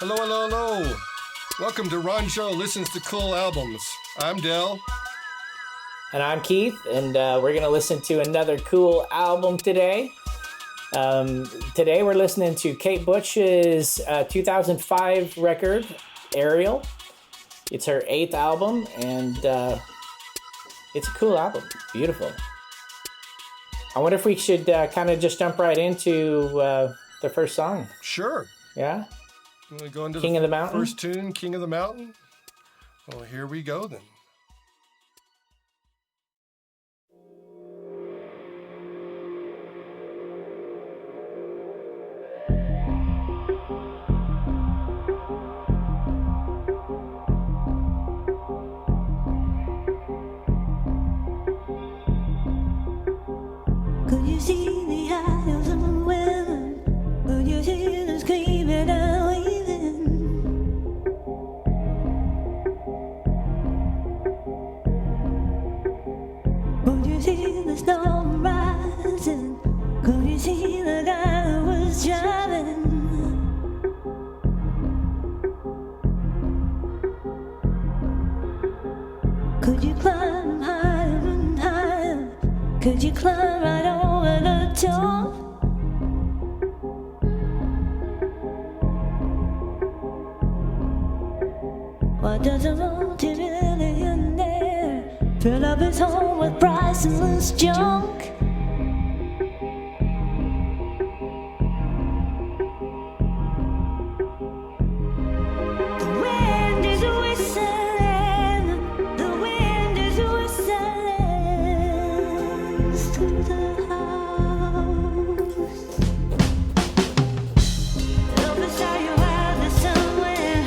Hello, hello, hello. Welcome to Renjeaux Listens to Cool Albums. I'm Del. And I'm Keith, and we're going to listen to another cool album today. Today we're listening to Kate Bush's 2005 record, Ariel. It's her 8th album, and it's a cool album. Beautiful. I wonder if we should kind of just jump right into the first song. Sure. Yeah? You want to go into King of the Mountain? First tune, King of the Mountain? Well, here we go then. Could you see the eyes of the women? Could you see them screaming and waving? Could you see the storm rising? Could you see the guy who was driving? Could you climb higher and higher? Could you climb right over the top? Why doesn't Monty really in there fill up his home with priceless junk? The wind is whistling, the wind is whistling through the house. Elvis, are you out there somewhere,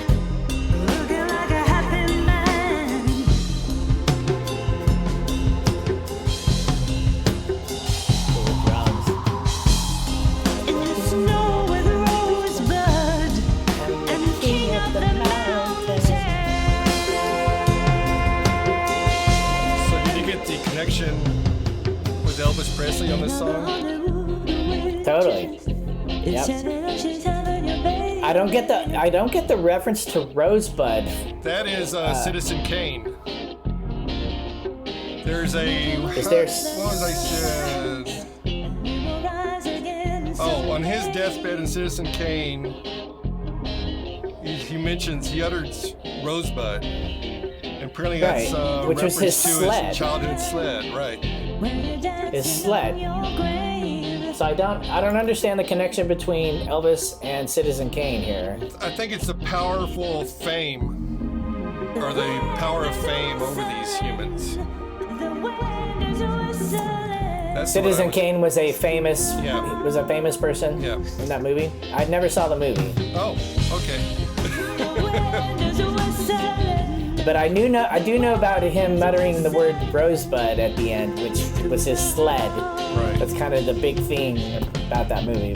looking like a happy man? In the snow with rosebud and the king of the mountain. So did you get the connection with Elvis Presley on this song? Totally. Yep. I don't get the reference to Rosebud. That is Citizen Kane. There's a... Is there... What was I said? Oh, on his deathbed in Citizen Kane, he mentions, he uttered Rosebud. And apparently that's which was his reference to sled. his childhood sled, right. His sled. So I don't understand the connection between Elvis and Citizen Kane here. I think it's the powerful fame, or the power of fame over these humans. That's Citizen what Kane was a famous person Yeah. in that movie. I never saw the movie, Oh, okay. but I do know about him muttering the word Rosebud at the end, which was his sled. Right. That's kind of the big theme about that movie.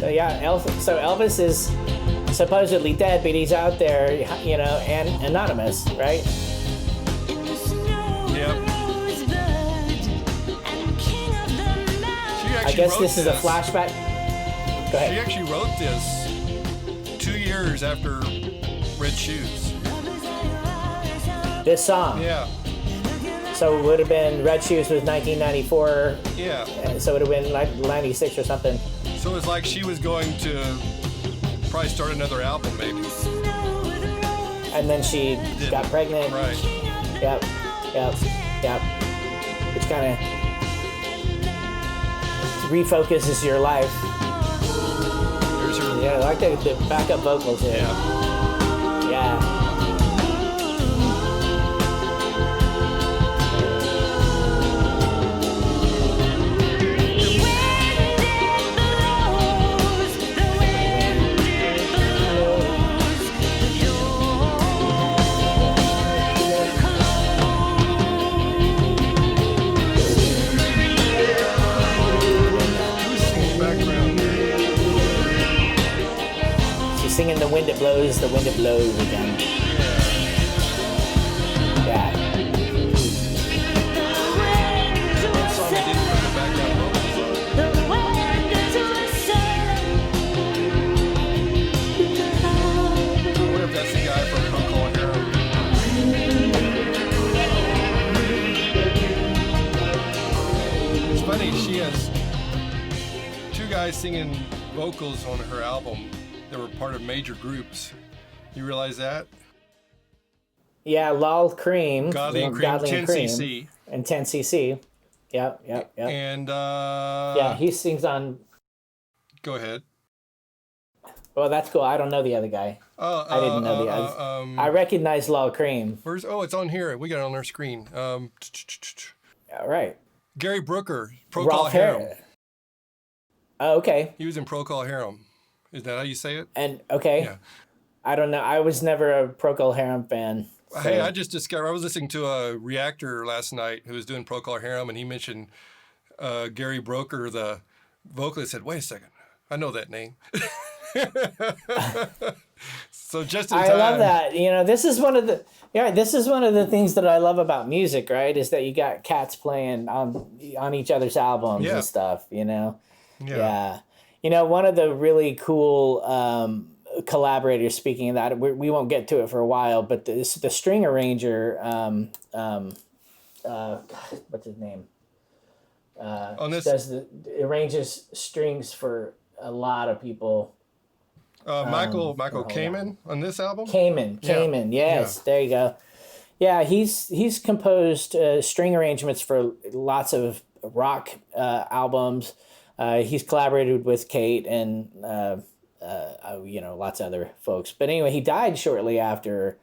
So yeah, Elvis is supposedly dead, but he's out there, you know, and anonymous, right? Yep. I guess this is a flashback. Go She ahead. actually wrote this 2 years after Red Shoes. This song. Yeah. So it would have been Red Shoes was 1994. Yeah. So it would have been like 96 or something. So it's like she was going to probably start another album, maybe. And then she got pregnant. Right. Yep. Which kind of refocuses your life. Here's her. Yeah, I like the backup vocals here. Yeah. Yeah. Background. She's singing the wind it blows again. Yeah. One song I didn't put in the funny. She has two guys singing vocals on her album that were part of major groups. You realize that? Yeah, Lal Cream. Godly and Cream, Godly and 10cc. And 10cc. Yep. And yeah, he sings on. Go ahead. Well, that's cool. I don't know the other guy. I didn't know the other. I recognize Lal Cream. Where's? Oh, it's on here. We got it on our screen. All right. Gary Brooker, Procol Harum. Oh, okay. He was in Procol Harum. Is that how you say it? And okay. Yeah. I don't know. I was never a Procol Harum fan. So. Hey, I just discovered. I was listening to a reactor last night who was doing Procol Harum, and he mentioned Gary Brooker, the vocalist. Said, "Wait a second, I know that name." So just in time. I love that. You know, this is one of the things that I love about music, right? Is that you got cats playing on each other's albums and stuff. You know. Yeah. You know, one of the really cool collaborators. Speaking of that, we won't get to it for a while, but the string arranger. What's his name? On this, arranges strings for a lot of people. Michael Kamen on this album. Kamen, yes, there you go. Yeah, he's composed string arrangements for lots of rock albums. He's collaborated with Kate and lots of other folks. But anyway, he died shortly after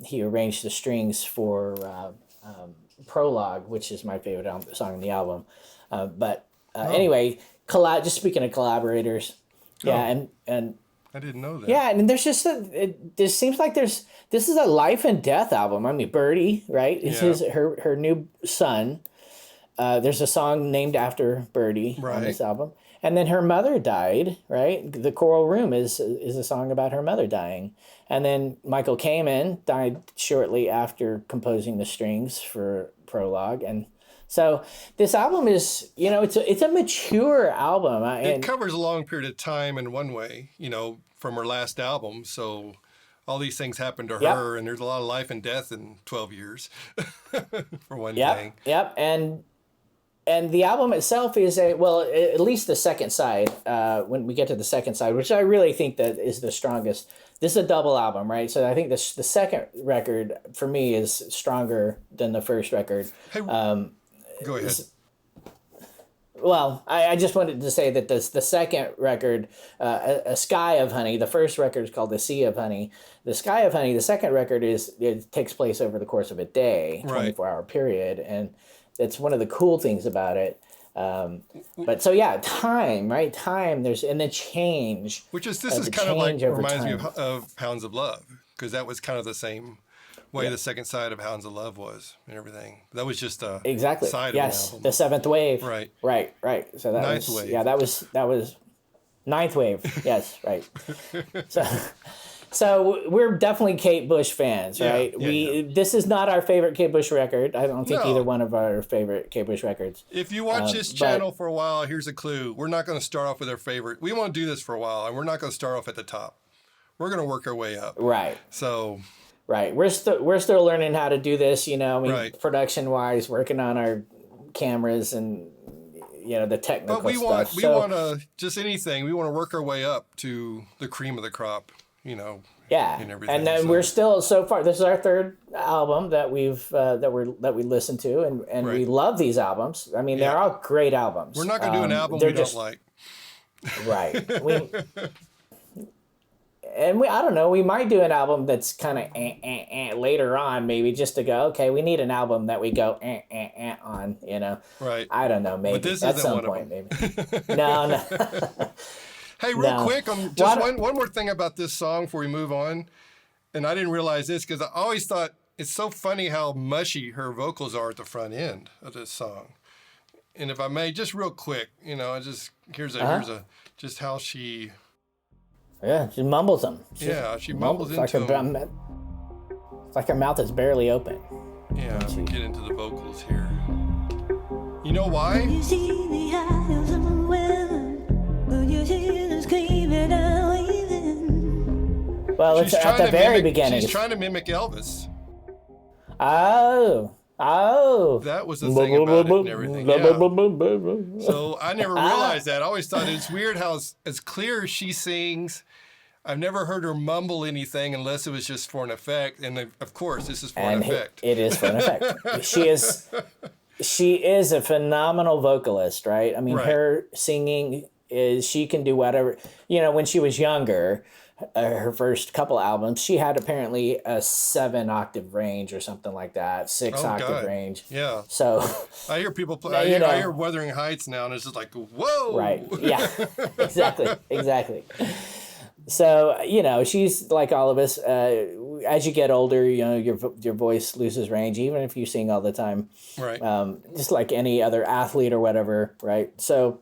he arranged the strings for Prologue, which is my favorite song on the album. Anyway, just speaking of collaborators, and I didn't know that. Yeah, and there's just it seems like this is a life and death album. I mean, Birdie, right? It's her new son. There's a song named after Birdie on this album. And then her mother died, right? The Coral Room is a song about her mother dying. And then Michael Kamen died shortly after composing the strings for Prologue. And so this album is, it's a mature album. It covers a long period of time in one way, from her last album. So all these things happened to her, and there's a lot of life and death in 12 years, for one thing. Yep, and the album itself is at least the second side, when we get to the second side, which I really think that is the strongest. This is a double album, right? So I think the second record, for me, is stronger than the first record. Hey, go ahead. Well, I just wanted to say that the second record, A Sky of Honey, the first record is called The Sea of Honey. The Sky of Honey, the second record, it takes place over the course of a day, 24-hour period, and it's one of the cool things about it. But so time, right? Time, and then change. This is kind of like, reminds me of Hounds of Love, because that was kind of the same way the second side of Hounds of Love was and everything. That was just a side of the album. The seventh wave. Right. So that Ninth was wave. Yeah, that was ninth wave. Yes, right. So we're definitely Kate Bush fans, right? This is not our favorite Kate Bush record. I don't think either one of our favorite Kate Bush records. If you watch this channel for a while, here's a clue. We're not going to start off with our favorite. We want to do this for a while, and we're not going to start off at the top. We're going to work our way up. Right. So. Right. We're still learning how to do this, production-wise, working on our cameras and, the technical stuff. But we want to, just anything, we want to work our way up to the cream of the crop. Yeah, and everything. And then we're still so far. This is our third album that we listen to, and we love these albums. I mean, they're all great albums. We're not going to do an album we don't like. Right. I don't know. We might do an album that's kind of later on, maybe just to go. Okay, we need an album that we go on. Right. I don't know. Maybe but this at isn't some one point. Of them. Maybe. No. Hey, real quick, one more thing about this song before we move on. And I didn't realize this because I always thought it's so funny how mushy her vocals are at the front end of this song. And if I may, just real quick, here's just how she. Yeah, she mumbles them. She mumbles into them. It's like her mouth is barely open. Yeah, we get into the vocals here. You know why? You see the eyes of the weather. You see the screaming and waving. Well, it's at the very beginning. She's trying to mimic Elvis. Oh, Oh. That was the thing about it and everything. Yeah. So I never realized that. I always thought it's weird how as clear as she sings. I've never heard her mumble anything unless it was just for an effect. And of course, this is for an effect. It is for an effect. She is a phenomenal vocalist, right? I mean, her singing she can do whatever. When she was younger, her first couple albums, she had apparently a 7-octave range or something like that, 6-octave range. Yeah. So I hear people play. I hear Wuthering Heights now, and it's just like, whoa. Right. Yeah. Exactly. So she's like all of us. As you get older, your voice loses range, even if you sing all the time. Right. Just like any other athlete or whatever. Right. So.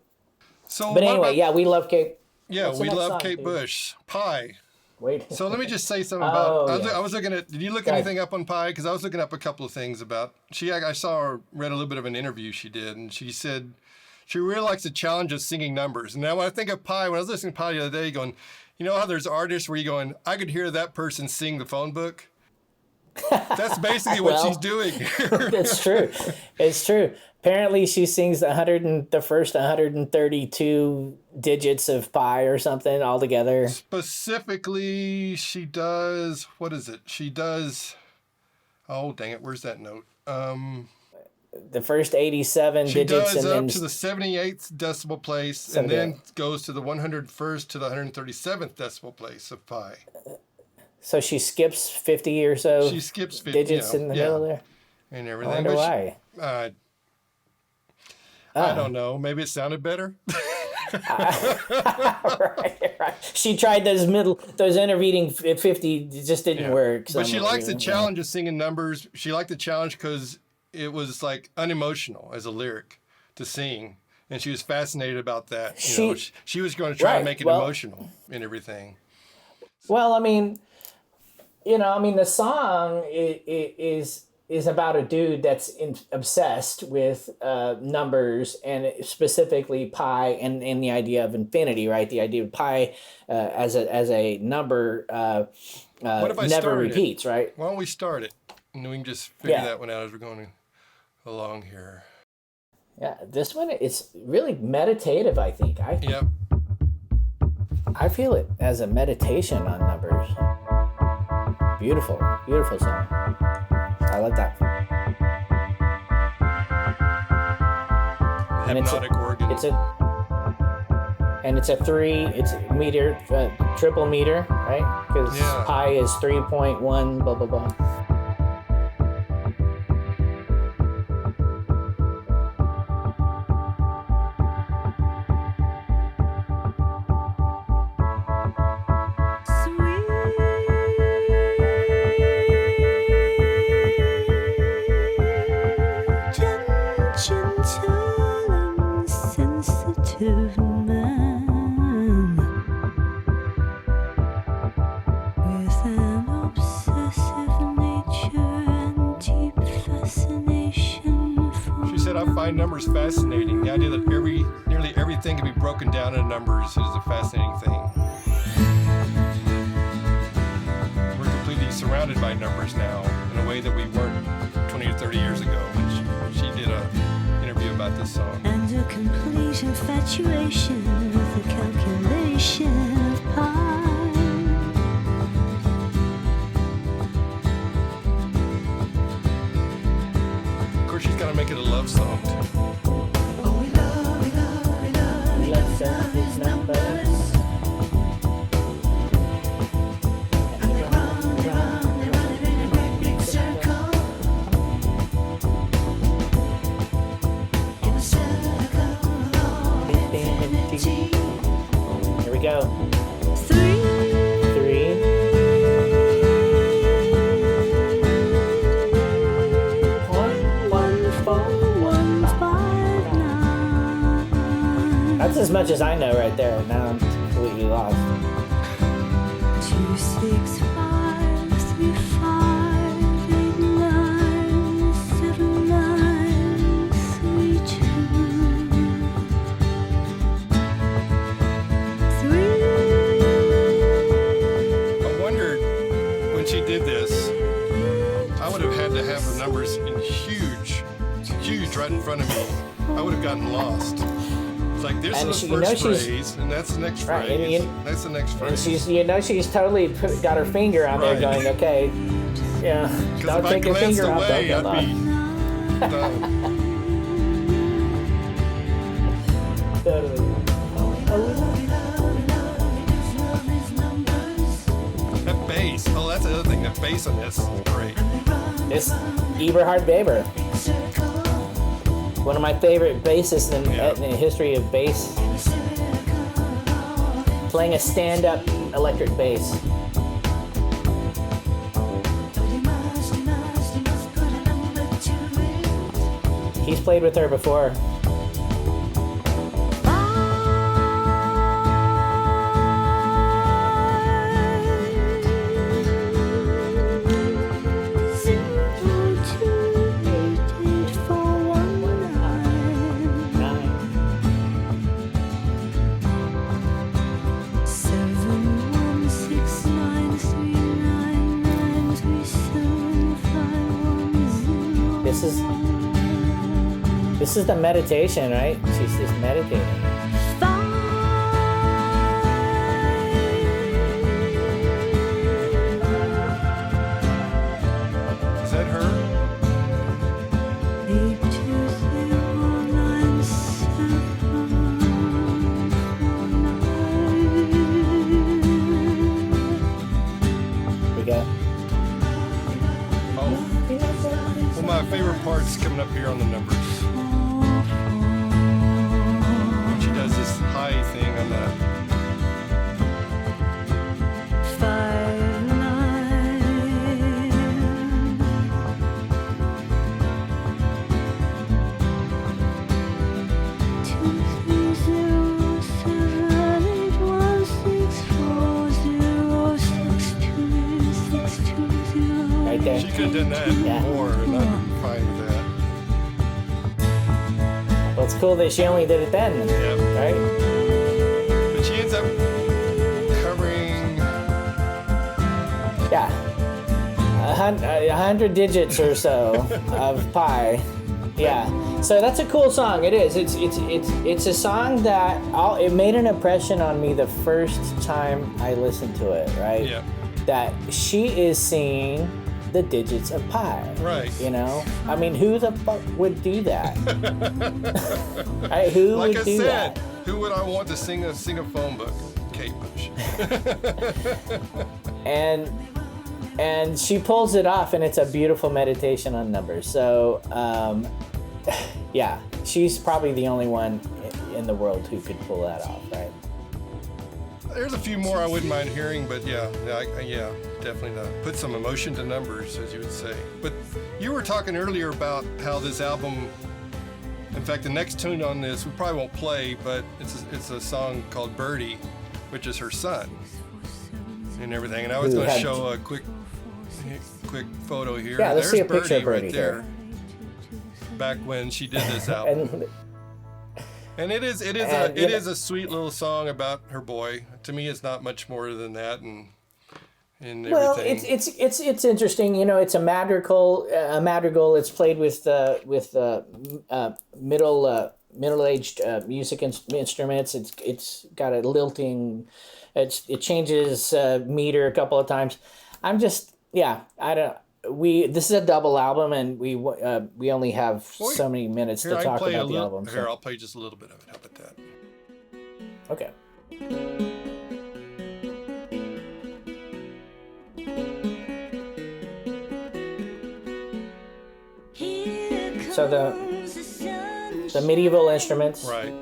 But anyway, we love Kate. Yeah, we love Kate Bush. Pie. Wait. So let me just say something about. I was looking at. Did you look anything up on Pie? Because I was looking up a couple of things about. I saw her read a little bit of an interview she did, and she said she really likes the challenge of singing numbers. And now when I think of Pie, when I was listening to Pie the other day, going, how there's artists where you're going, I could hear that person sing the phone book. That's basically what she's doing. That's true. It's true. Apparently, she sings the first 132 digits of pi or something altogether. Specifically, she does. What is it? She does. Oh, dang it! Where's that note? The first 87 digits. She does and up then to the 78th decimal place, and then goes to the 101st to the 137th decimal place of pi. So she skips 50 or so. She skips 50 digits in the middle there. And everything. I wonder why. I don't know. Maybe it sounded better. Right. She tried those intervening 50. It just didn't work. But she likes the challenge of singing numbers. She liked the challenge because it was like unemotional as a lyric to sing. And she was fascinated about that. She was going to try to make it emotional and everything. Well, I mean, the song is about a dude that's obsessed with numbers and specifically pi and the idea of infinity, right? The idea of pi as a number what if I never repeats, right? Why don't we start it? And then we can just figure that one out as we're going along here. Yeah, this one is really meditative, I think. Yep. I feel it as a meditation on numbers. Beautiful song. I like that. Hypnotic organ. It's a meter, triple meter, right? Because pi is 3.1, blah, blah, blah. Numbers fascinating. The idea that nearly everything can be broken down into numbers is a fascinating thing. We're completely surrounded by numbers now in a way that we weren't 20 or 30 years ago when she did an interview about this song. And a complete infatuation with the calculation of pi. Of course, she's got to make it a love song too. His numbers. And they run in a great big circle. In a circle of infinity. Here we go. 3. That's as much as I know right there. Now I'm completely lost. 2, 6, 5, 3, 5, 8, 9, 7, 9, 3, 2, 3. I wondered when she did this, I would have had to have the numbers in huge fast. It's like this is the first phrase, and that's the next phrase. That's the next phrase. And she's totally got her finger on there, going, okay, yeah, don't take your finger off. Don't get lost. That bass. Oh, that's the other thing. That bass on this is great. This Eberhard Weber, one of my favorite bassists in the history of bass, playing a stand-up electric bass. He's played with her before. This is the meditation, right? She's just meditating. Is that her? We go. Oh. Well, my favorite part's coming up here on the numbers. This high thing on the 5, 9. Right there. She could have done that more, and I'd be fine with that. Well, it's cool that she only did it then, right? But she ends up covering... 100 digits or so of pi. Yeah. So that's a cool song. It is. It's a song that it made an impression on me the first time I listened to it, right? Yeah. That she is singing the digits of pi. Right. You know? I mean, who the fuck would do that? Right? Who like would I do said, that? Who would I want to sing a phone book? Kate Bush. And she pulls it off, and it's a beautiful meditation on numbers. So, yeah, she's probably the only one in the world who could pull that off, right? There's a few more I wouldn't mind hearing, but yeah, definitely not. Put some emotion to numbers, as you would say. But you were talking earlier about how this album, in fact, the next tune on this we probably won't play, but it's a song called Birdie, which is her son and everything. And I was going to show a quick photo here. Yeah, let's There's see a picture of Birdie right there. Back when she did this album. And it is a sweet little song about her boy. To me, it's not much more than that, and everything. Well, it's interesting. You know, it's a madrigal. It's played with middle-aged music instruments. It's got a lilting. It changes meter a couple of times. This is a double album, and we only have so many minutes to talk about the album. Here, I'll play just a little bit of it. How about that? Okay. So the medieval instruments. Right.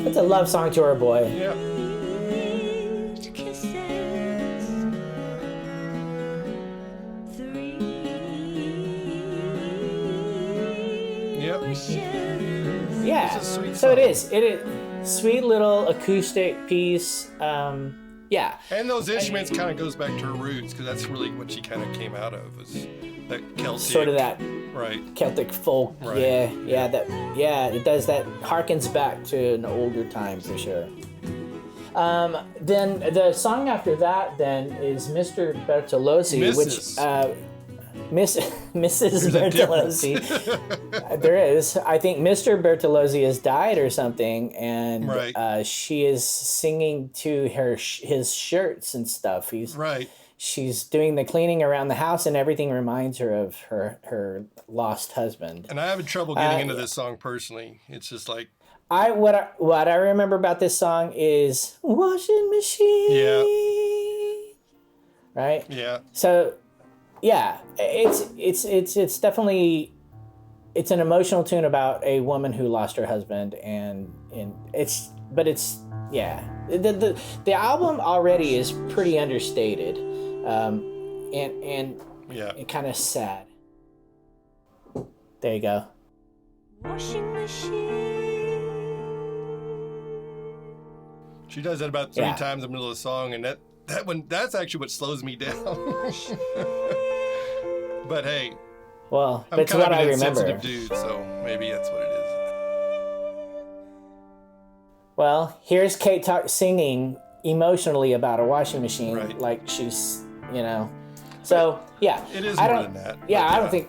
It's a love song to her boy. Yeah. Yep. Yeah. So it is. It is sweet little acoustic piece. Yeah. And those instruments kind of goes back to her roots, because that's really what she kind of came out of, was that Celtic. Sort of that. Right. Celtic folk. Right. Yeah. It does that. Harkens back to an older time for sure. Then the song after that then is Mr. Bertolozzi, Mrs. Mrs. Bertolozzi. There is. I think Mr. Bertolozzi has died or something, and Right. She is singing to his shirts and stuff. Right. She's doing the cleaning around the house, and everything reminds her of her lost husband. And I have trouble getting into this song personally. It's just like What I remember about this song is washing machine. Yeah. Right? Yeah. So yeah, it's definitely it's an emotional tune about a woman who lost her husband, and it's yeah. The album already is pretty understated. And Yeah. kind of sad. There you go. Washing machine. She does that about 3 times in the middle of the song, and that's actually what slows me down. But hey, Well, I'm that's kind what of I an remember. insensitive dude, so maybe that's what it is. Well, here's Kate singing emotionally about a washing machine, Right. like she's, So yeah, It is I more don't- than that. Yeah, but I don't think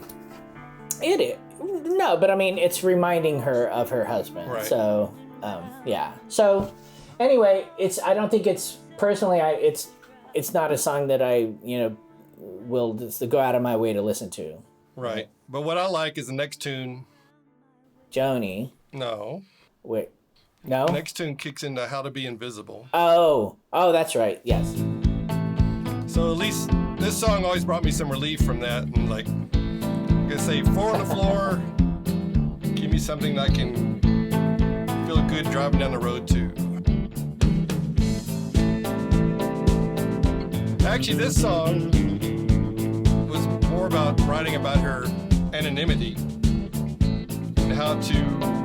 it is. No, but I mean, it's reminding her of her husband. Right. So, yeah. So, anyway, I don't think it's personally. It's not a song that I will just go out of my way to listen to. Right. But what I like is the next tune. Joni. No. Wait. No. Next tune kicks into How to Be Invisible. Oh, that's right. Yes. So at least this song always brought me some relief from that. And like, I'm gonna say 4 on the floor. Give me something that I can feel good driving down the road to. Actually, this song was more about writing about her anonymity and how to,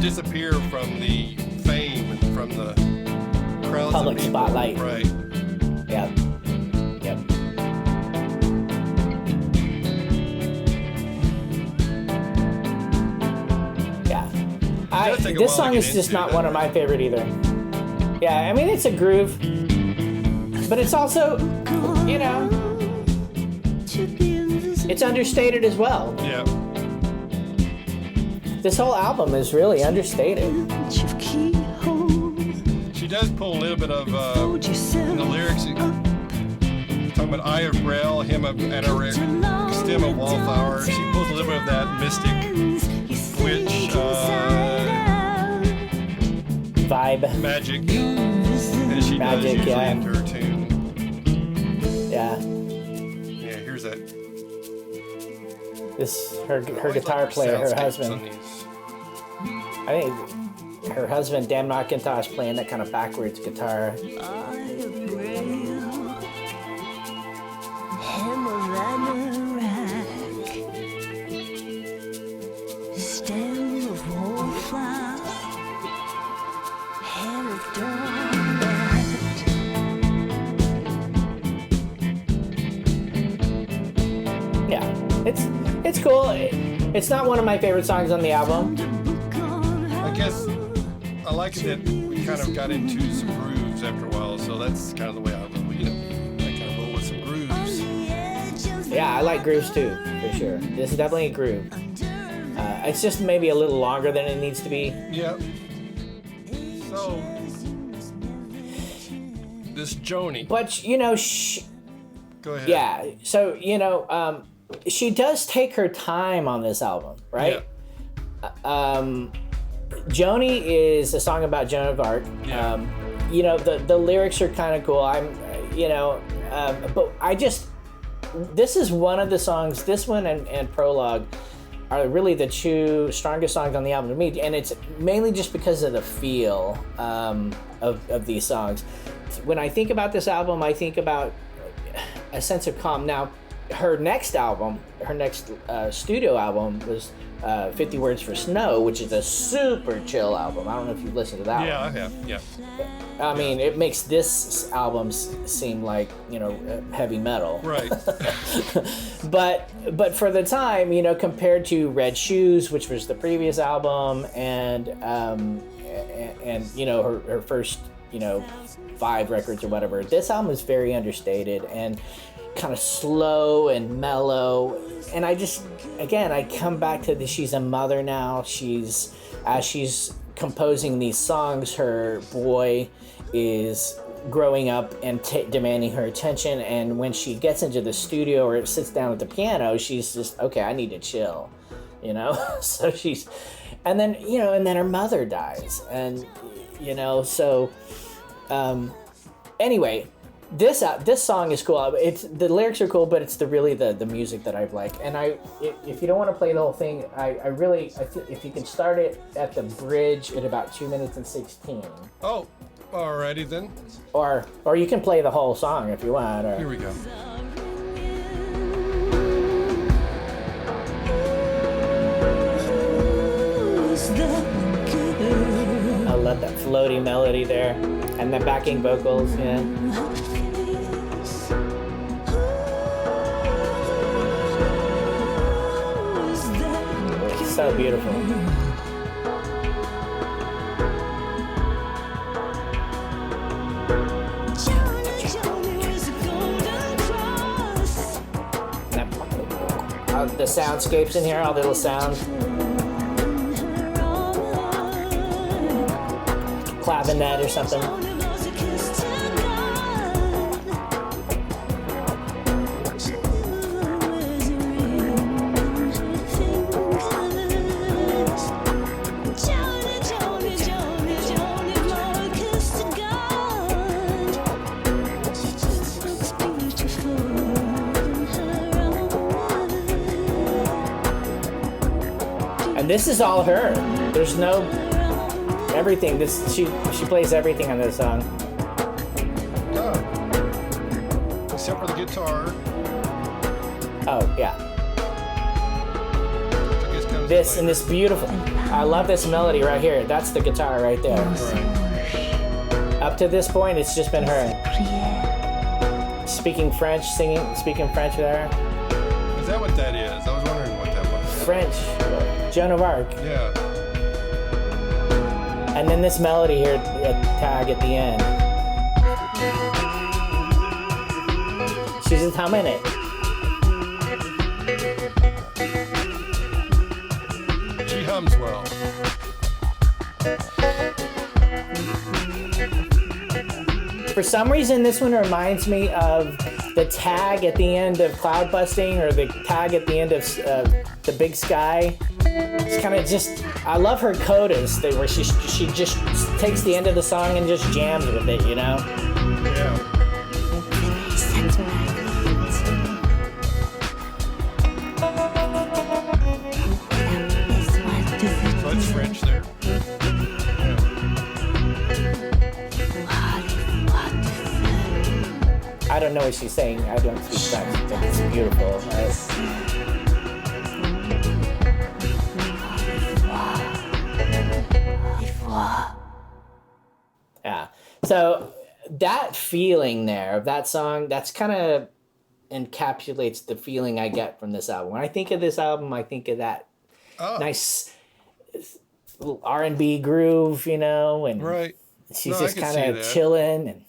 disappear from the fame and from the crowds Public of people. spotlight. Right. Yep. Yep. Yeah. does take a This while to song get is just into, not doesn't one of it? my favorite either. Yeah, I mean, it's a groove, but it's also, it's understated as well. Yeah. This whole album is really understated. She does pull a little bit of in the lyrics. Talking about Eye of Braille, Hymn of Anorak, Stem of Wallflower. She pulls a little bit of that mystic witch Vibe. magic, as she does Magic, usually yeah. in her tune. Yeah. Yeah, here's that. Her guitar player, her husband. These. I think her husband, Dan McIntosh, playing that kind of backwards guitar. Yeah, it's cool. It's not one of my favorite songs on the album. I guess I like it that we kind of got into some grooves after a while, so that's kind of the way I roll. I kind of roll with some grooves. Yeah, I like grooves too, for sure. This is definitely a groove. It's just maybe a little longer than it needs to be. Yep. So this Joni. But Go ahead. yeah. So she does take her time on this album, right? Yeah. Joni is a song about Joan of Arc. Yeah. The lyrics are kind of cool. But this is one of the songs, this one and Prologue are really the two strongest songs on the album to me. And it's mainly just because of the feel of these songs. When I think about this album, I think about a sense of calm. Now, her next studio album was 50 Words for Snow, which is a super chill album. I don't know if you've listened to that one. Yeah, I have. Yeah. I mean, it makes this album seem like, heavy metal. Right. But for the time, compared to Red Shoes, which was the previous album, and her first 5 records or whatever. This album is very understated and kind of slow and mellow. And I come back to this. She's a mother now. She's composing these songs, her boy is growing up and demanding her attention. And when she gets into the studio or sits down at the piano, she's just, okay, I need to chill, So and then her mother dies. And, anyway, this song is cool. The lyrics are cool, but it's the music that I like. And if you don't want to play the whole thing, if you can start it at the bridge at about 2 minutes and 16. Oh, alrighty then. Or you can play the whole song if you want. Here we go. I love that floaty melody there, and the backing vocals. Yeah. So beautiful. The soundscapes in here, all the little sounds. Clavinet or something. And this is all her. There's no everything. She plays everything on this song. Except for the guitar. Oh yeah. This and this beautiful. I love this melody right here. That's the guitar right there. Right. Up to this point, it's just been her speaking French there. Is that what that is? I was wondering what that was. French. Joan of Arc. Yeah. And then this melody here, tag at the end. She's just humming it. She hums well. For some reason, this one reminds me of the tag at the end of Cloud Busting, or the tag at the end of The Big Sky. It's kind of just, I love her codas where she just takes the end of the song and just jams with it, Yeah. So it's French there. I don't know what she's saying. I don't speak French, but it's beautiful. Right? Yeah. So that feeling there of that song, that's kind of encapsulates the feeling I get from this album. When I think of this album, I think of that nice R&B groove, and right. she's just kind of chilling, and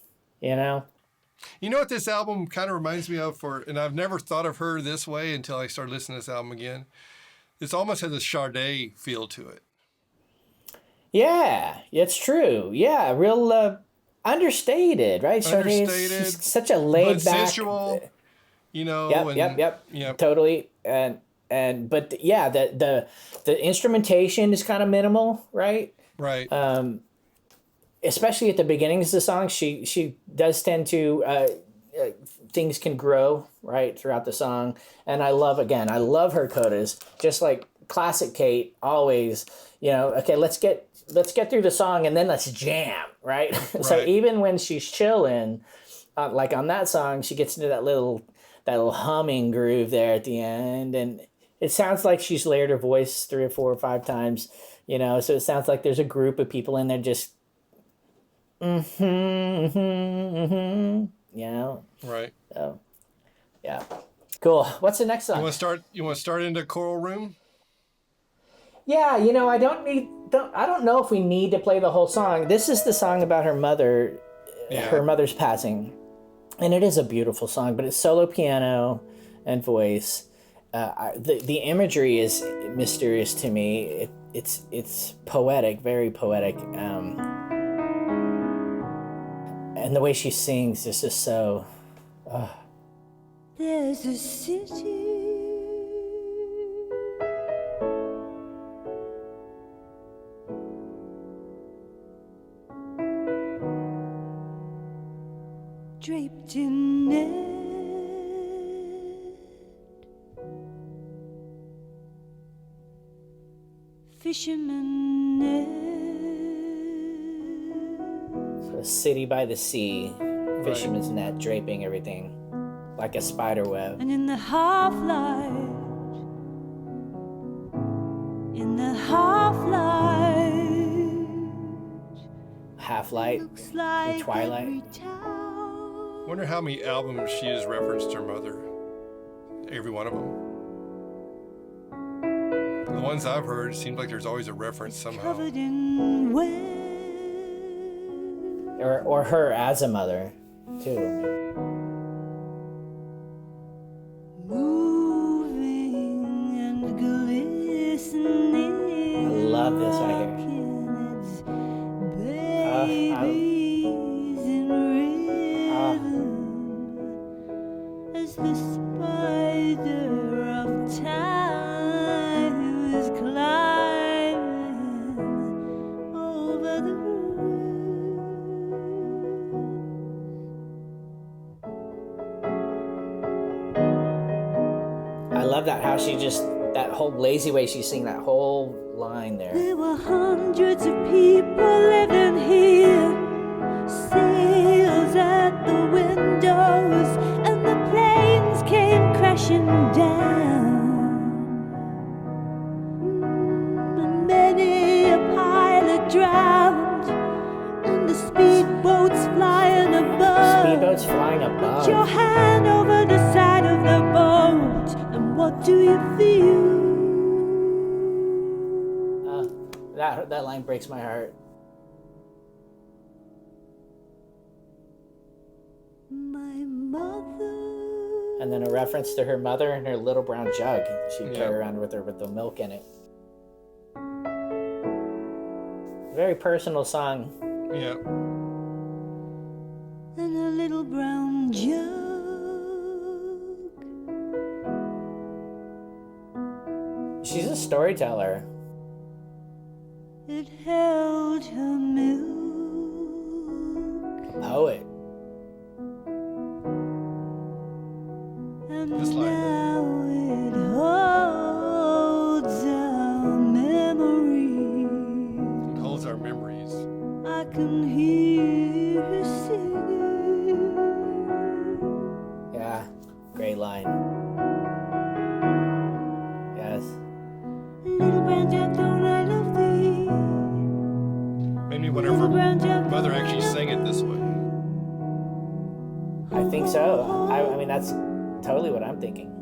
You know what this album kind of reminds me of, and I've never thought of her this way until I started listening to this album again. It almost has a Sade feel to it. Yeah, it's true. Yeah, real understated, right? Understated. She's such a laid back, sensual. Yep. Totally. But the instrumentation is kind of minimal, right? Right. Especially at the beginnings of the song, she does tend to things can grow right throughout the song, and I love her codas, just like classic Kate. Always, okay, let's get through the song and then let's jam, right? So even when she's chilling, like on that song, she gets into that little humming groove there at the end, and it sounds like she's layered her voice 3 or 4 or 5 times, so it sounds like there's a group of people in there just right. So, yeah. Cool. What's the next song? You want to start into Coral Room? Yeah, I don't need I don't know if we need to play the whole song. This is the song about her mother, her mother's passing. And it is a beautiful song, but it's solo piano and voice. The imagery is mysterious to me. It's poetic, very poetic. And the way she sings is just so... There's a city draped in net, fisherman net. So a city by the sea, fisherman's net draping everything like a spider web. And in the half-light, Half-light, looks like the twilight. every town. Wonder how many albums she has referenced her mother. Every one of them. The ones I've heard, it seems like there's always a reference somehow. Covered in wet. Or her as a mother, too. Moving and glistening. I love this right here. Babies in rhythm as the spider of time is climbing over the roof. I love that, how she just, that whole lazy way she sings that whole line there. There were hundreds of people living here, sails at the windows, and the planes came crashing down. Many a pilot drowned, and the speedboats flying above. Speedboats flying Put above. your hand over the side of the boat, and what do you feel? That line breaks my heart. My mother. And then a reference to her mother and her little brown jug. She'd play around with her with the milk in it. Very personal song. Yeah. And a little brown jug. She's a storyteller. It held her milk. Poet. And This line. now it holds our memory. It holds our memories. I can hear her singing. Yeah. Great line. Yes. Little brown jug, don't I love thee? Made me wonder if her mother actually sang it this way. I think so. I mean, that's totally what I'm thinking.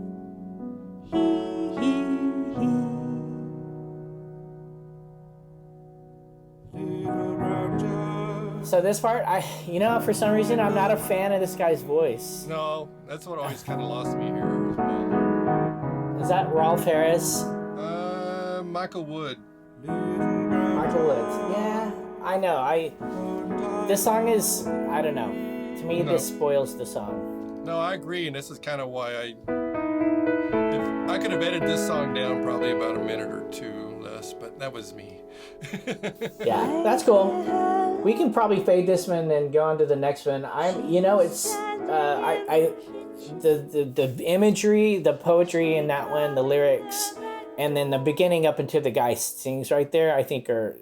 So this part, for some reason, I'm not a fan of this guy's voice. No, that's what always kind of lost me here as well. Is that Rolf Harris? Michael Wood. Michael Woods. Yeah, I know. This song is, I don't know. To me, this spoils the song. No, I agree, and this is kind of why if I could have edited this song down probably about a minute or two less, but that was me. Yeah, that's cool. We can probably fade this one and go on to the next one. The imagery, the poetry in that one, the lyrics, and then the beginning up until the guy sings right there, I think are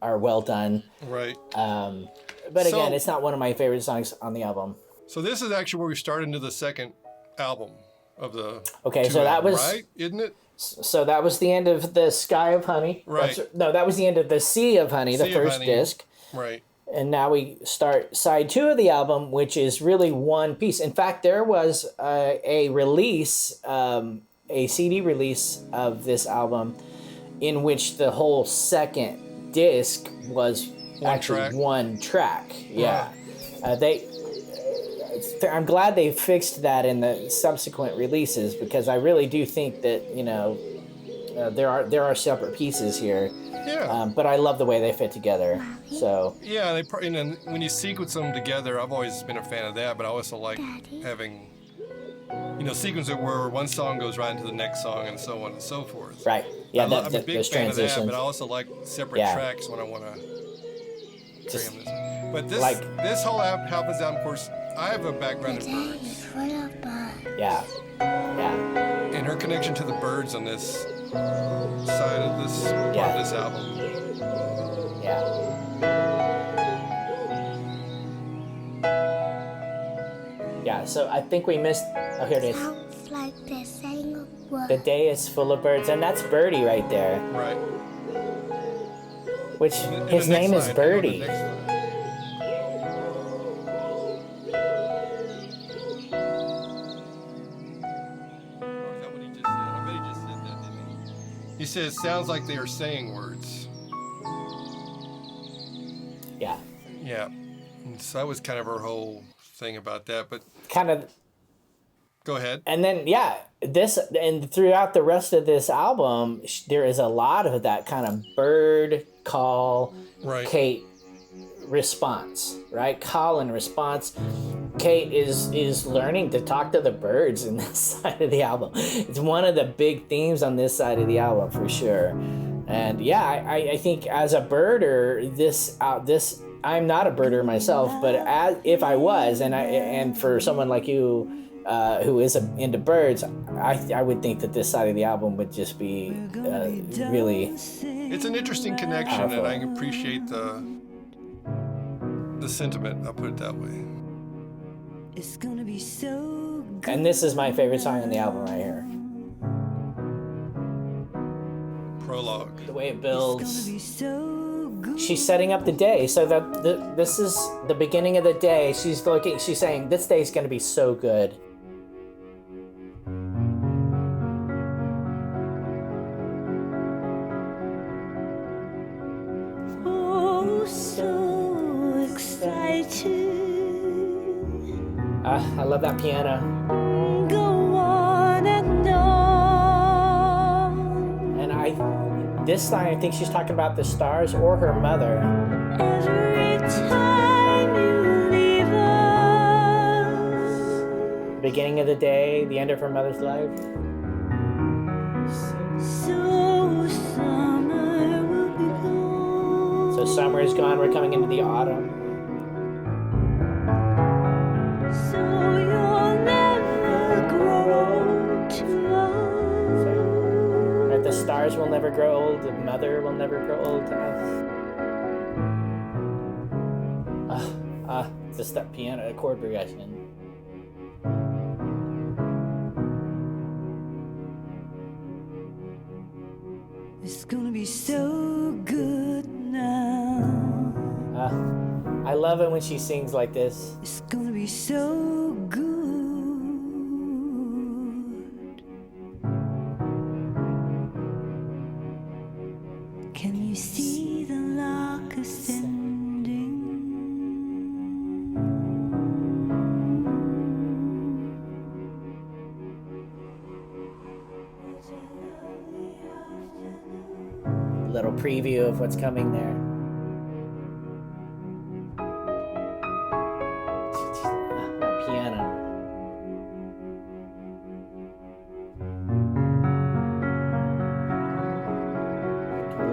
well done. Right. But again, it's not one of my favorite songs on the album. So this is actually where we start into the second album of the right, isn't it? So that was the end of the Sky of Honey. Right. That was the end of the Sea of Honey, the first disc. Right. And now we start side 2 of the album, which is really one piece. In fact, there was a release, a CD release of this album, in which the whole second disc was one track. Yeah. I'm glad they fixed that in the subsequent releases, because I really do think that, there are separate pieces here. Yeah. But I love the way they fit together. So. Yeah, and when you sequence them together, I've always been a fan of that, but I also like having, sequences where one song goes right into the next song and so on and so forth. Right. Yeah, I'm a big fan of that, but I also like separate tracks when I want to just this. But this whole happens out, of course, I have a background in birds. Yeah. Yeah. And her connection to the birds on this side of this part of this album. Yeah. Yeah, so I think we missed... Oh, here it is. Sounds like they're saying a word. The day is full of birds, and that's Birdie right there. Right. Which, his name is Birdie. He says, sounds like they are saying words. Yeah. Yeah. And so that was kind of her whole thing about that, but... Kind of... Go ahead. And then, and throughout the rest of this album, there is a lot of that kind of bird call, Kate response, right? Call and response. Kate is learning to talk to the birds in this side of the album. It's one of the big themes on this side of the album for sure. And I think as a birder, this I'm not a birder myself, but if I was, and for someone like you who is into birds, I would think that this side of the album would just be really. It's an interesting connection, powerful. And I appreciate the sentiment. I'll put it that way. It's gonna be so good. And this is my favorite song on the album right here. Prologue. The way it builds. So she's setting up the day, so that this is the beginning of the day. She's saying this day is gonna be so good. Oh, so excited. I love that piano. Go on and on. And this time I think she's talking about the stars or her mother. Every time you leave us. Beginning of the day, the end of her mother's life. So summer will be gone. So summer is gone, we're coming into the autumn. The stars will never grow old. The mother will never grow old to us. Just that piano chord progression. It's gonna be so good now. I love it when she sings like this. It's gonna be so good. Can you see the lark ascending? Little preview of what's coming there. That piano.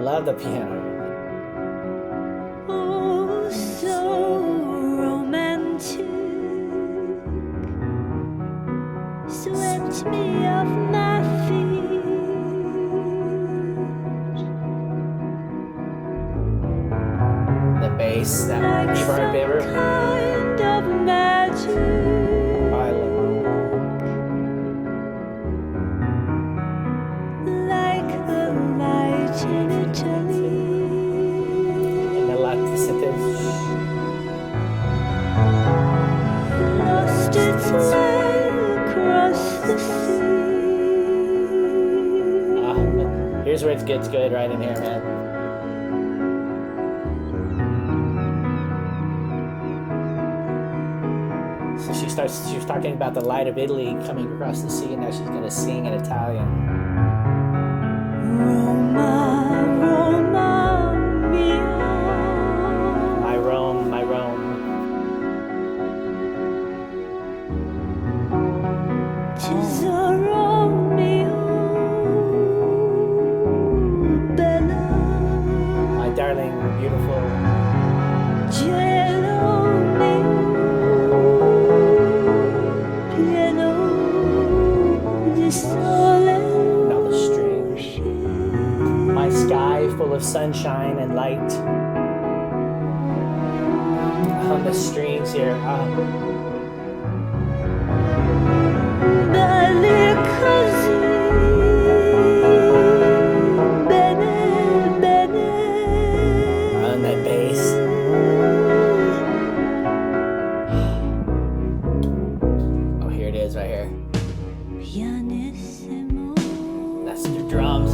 Love the piano. Oh, so romantic. Swept me off my feet. The bass, that Like keyboard favorite. kind of magic. I love Like the light in Italy. and the elasticity. Lost its way across the sea. Here's where it gets good right in here, man. So she was talking about the light of Italy coming across the sea, and now she's going to sing in Italian. Roma, Roma mia. My Rome, my Rome. Tesoro mio, bella. My darling, beautiful. Cielo mio, pieno di sole. Now the strings. My sky full of sunshine and light. On the strings here. Belle così, bene, bene. On that bass. Oh, here it is right here. Pianissimo. That's the drums.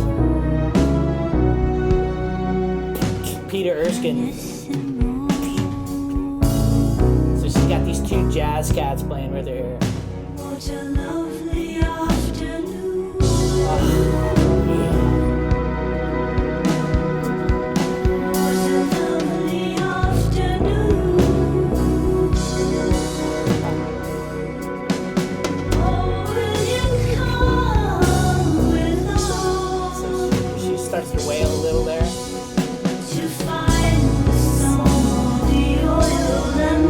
Peter Erskine. So she's got these two jazz cats playing with her here. What a lovely afternoon. What a lovely afternoon. Oh, will you come with us So she starts to wail a little there. to find the song, the oil and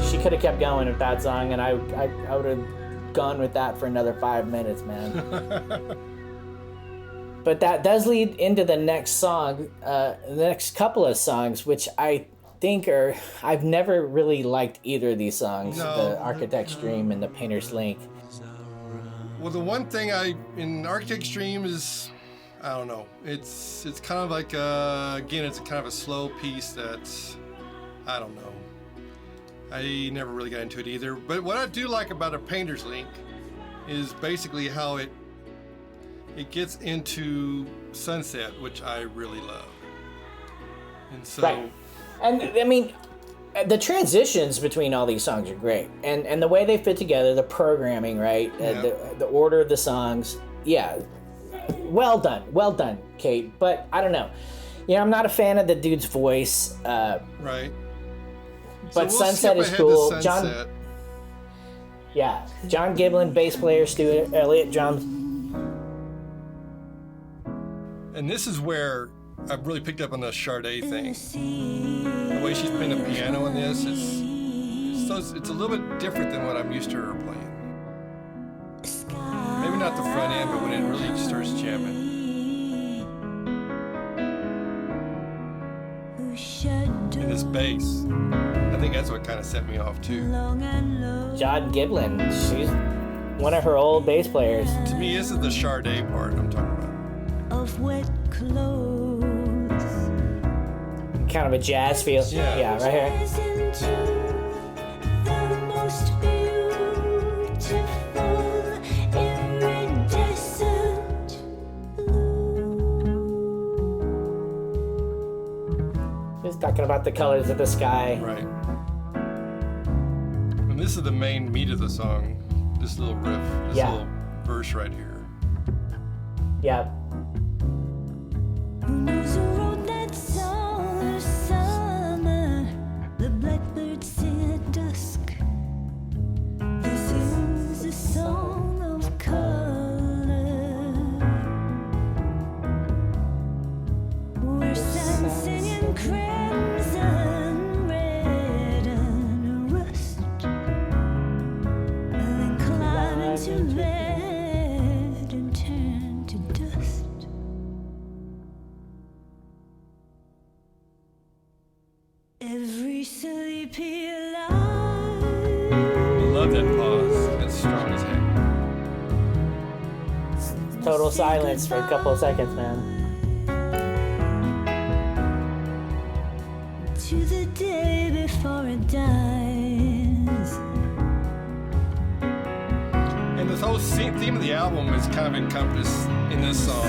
the She could have kept going with that song, and I would have gone with that for another 5 minutes, man. But that does lead into the next song, the next couple of songs, which I think I've never really liked either of these songs, No. the Architect's Dream and the Painter's Link. Well, the one thing in Architect's Dream is, I don't know. It's kind of like again, it's kind of a slow piece that's, I don't know. I never really got into it either. But what I do like about a Painter's Link is basically how it gets into Sunset, which I really love. And so, Right. And I mean, the transitions between all these songs are great, and the way they fit together, the programming, right, Yeah. the order of the songs, yeah, well done, Kate. But I don't know, I'm not a fan of the dude's voice. right. But So we'll Sunset skip is ahead cool. to John Giblin, bass player, Stuart Elliott drums. And this is where I've really picked up on the Sade thing. The way she's playing the piano in this, it's a little bit different than what I'm used to her playing. Maybe not the front end, but when it really starts jamming. And this bass, I think that's what kind of set me off too. John Giblin, she's one of her old bass players. To me, this is the Sade part I'm talking about. Of wet clothes. Kind of a jazz feel. Yeah. Right here. Into the most beautiful iridescent blue. Just talking about the colors of the sky. Right. And this is the main meat of the song. This little riff, this little verse right here. Yeah. Who knows who wrote that song of summer? The blackbirds sing at dusk. This is a song of color. We're singing crimson, red, and rust. And then climb into bed and turn to dust. Every sleepy line. I love that pause. It's strong as heck. Total silence for a couple of seconds, man. To the day before it dies. main theme of the album is kind of encompassed in this song.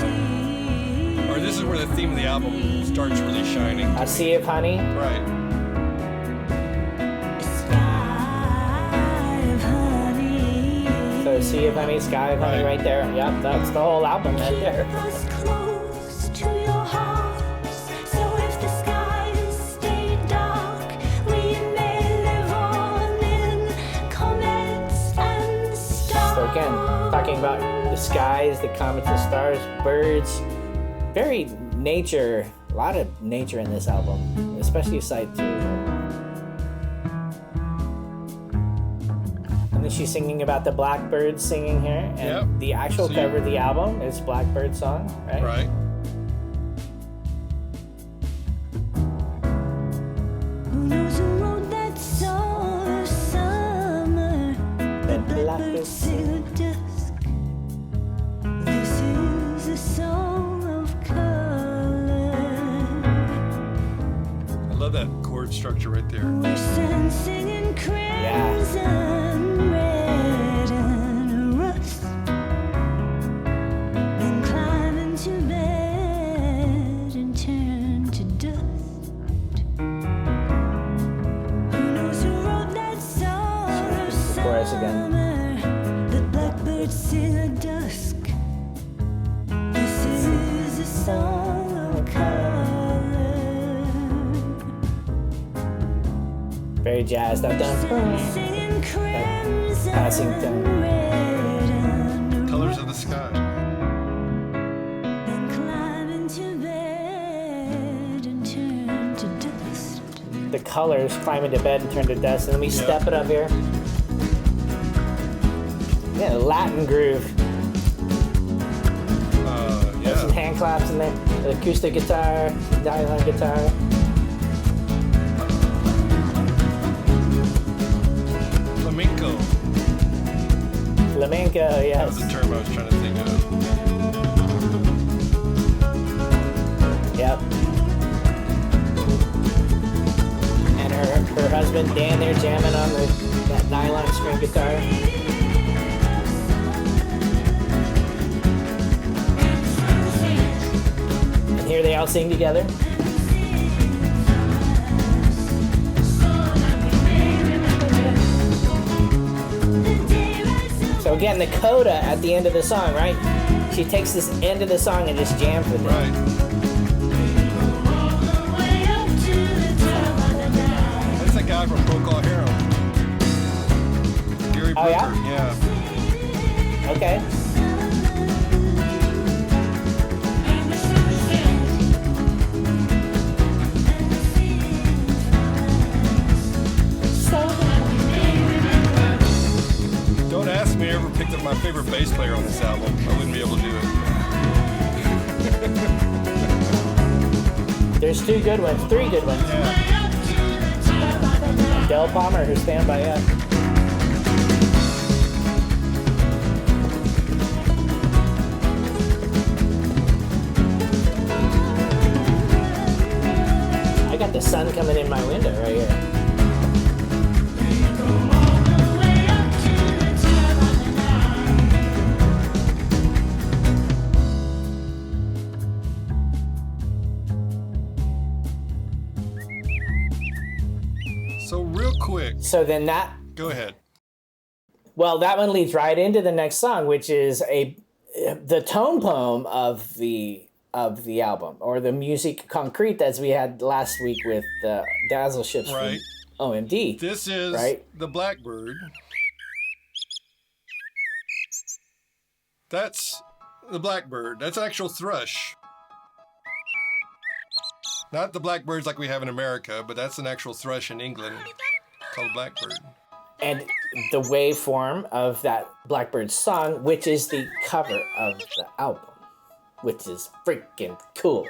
Or this is where the theme of the album starts really shining. A Sea of Honey. Right. So Sea of Honey, Sky of Honey right there. Yep, that's the whole album right there. So again, talking about the skies, the comets, the stars, birds, very nature, a lot of nature in this album, especially side 2. And then she's singing about the blackbirds singing here, and the actual cover of the album is Blackbird Song, right? Right. I love that chord structure right there. We're sensing in crimson, red and rust, then climb into bed and turn to dust. Who knows who wrote that song of The chorus again. summer? The blackbirds sing at dusk. This is a song of color. Very jazzed up, done. Passing tone. Colors of the Sky. Then climb into bed and turn to dust. The colors climb into bed and turn to dust, and let me step it up here. Yeah, Latin groove. There's some hand claps in there. The acoustic guitar, dialogue guitar. Flamenco, yes. That was the term I was trying to think of. Yep. And her husband Dan there jamming on that nylon string guitar. And here they all sing together. So again, the coda at the end of the song, right? She takes this end of the song and just jams with it. Right. That's the guy from Procol Harum. Gary Brooker. Oh, yeah? Okay. Don't ask me, I ever picked up my favorite bass player on this album. I wouldn't be able to do it. There's 2 good ones, 3 good ones. Yeah. Del Palmer, who's standby up. I got the sun coming in my window right here. So real quick. So then that. Go ahead. Well, that one leads right into the next song, which is the tone poem of the album, or the musique concrete, as we had last week with the Dazzle Ships Right. from OMD. This is right? the Blackbird. That's the Blackbird. That's an actual thrush. Not the blackbirds like we have in America, but that's an actual thrush in England called blackbird. And the waveform of that Blackbird song, which is the cover of the album, which is freaking cool.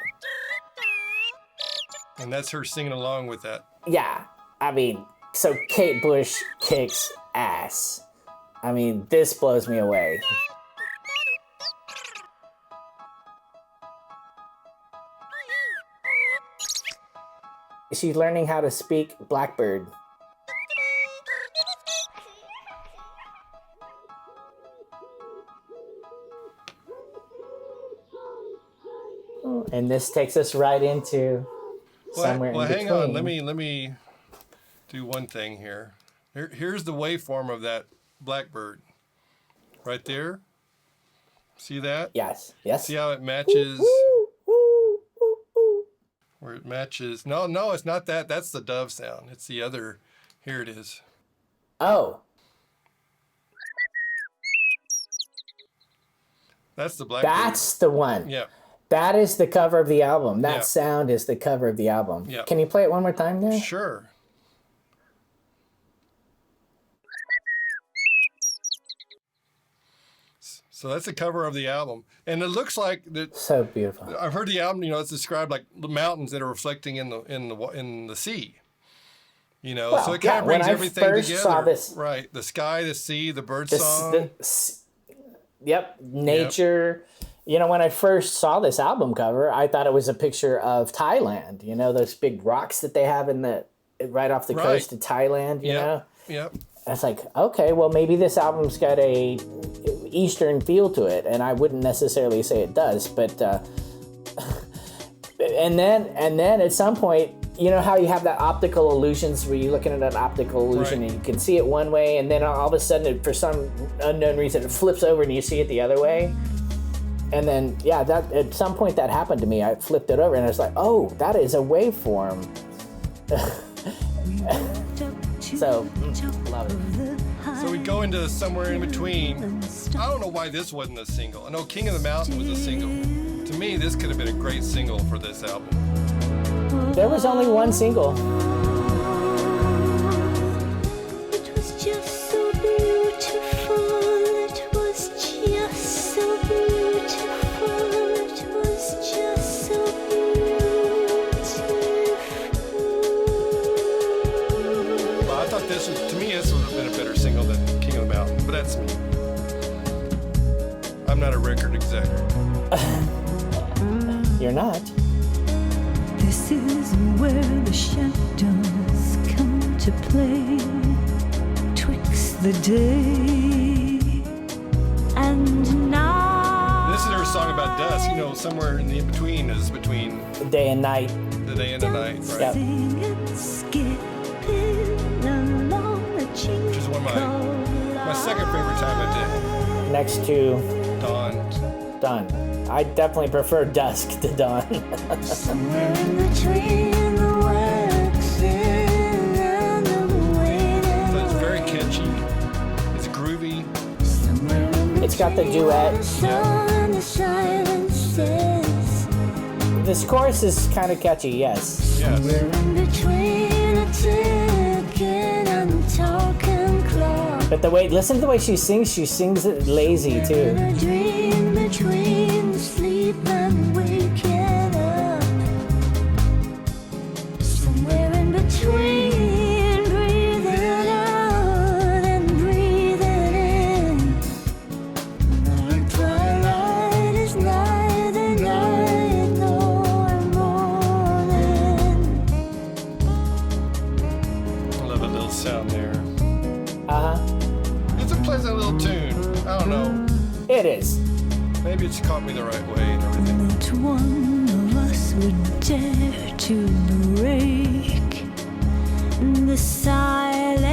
And that's her singing along with that. Yeah, I mean, so Kate Bush kicks ass. I mean, this blows me away. She's learning how to speak Blackbird. And this takes us right into somewhere in between. Hang on. Let me do one thing here. Here's the waveform of that blackbird. Right there. See that? Yes. See how it matches? Where it matches. No, it's not that. That's the dove sound. It's the other. Here it is. Oh. That's the blackbird. That's the one. Yeah. That is the cover of the album. That sound is the cover of the album. Yeah. Can you play it one more time there? Sure. So that's the cover of the album. And it looks like that. So beautiful. I've heard the album, it's described like the mountains that are reflecting in the sea. Well, so it kind of brings everything together. Saw this, right. The sky, the sea, the bird song. Nature. Yep. When I first saw this album cover, I thought it was a picture of Thailand. Those big rocks that they have right off the coast of Thailand, you know? Yep. I was like, okay, well, maybe this album's got a Eastern feel to it, and I wouldn't necessarily say it does, but and then at some point, how you have that optical illusions where you're looking at an optical illusion and you can see it one way, and then all of a sudden, for some unknown reason, it flips over and you see it the other way. And then, that at some point that happened to me. I flipped it over and I was like, oh, that is a waveform. So, love it. So we go into somewhere in between. I don't know why this wasn't a single. I know King of the Mountain was a single. To me, this could have been a great single for this album. There was only one single. It was just so beautiful. It was just so beautiful. It was just so beautiful. Well, I thought this would have been a better single than King of the Mountain, but that's me. I'm not a record exec. You're not. This is where the shadows come to play, twixt the day and night. This is their song about dusk. Somewhere in the in-between is between Day and night. the day and the night, right? Yep. And skipping along the Which is one of my second favorite time of day. Next to Dawn. I definitely prefer dusk to dawn. somewhere in between the waxing and the waiting. So it's very catchy. It's groovy. It's got the duet. And the silences. This chorus is kind of catchy, yes. Yes. In between a ticking and talking clock. But listen to the way she sings it lazy too. In a dream between sleep and waking up. Somewhere in between breathing out and breathing in. Like twilight is neither night nor morning. I love a little sound there. Uh-huh. It's a pleasant little tune. I don't know. It is. Maybe it's caught me the right way and everything. Not one of us would dare to break the silence.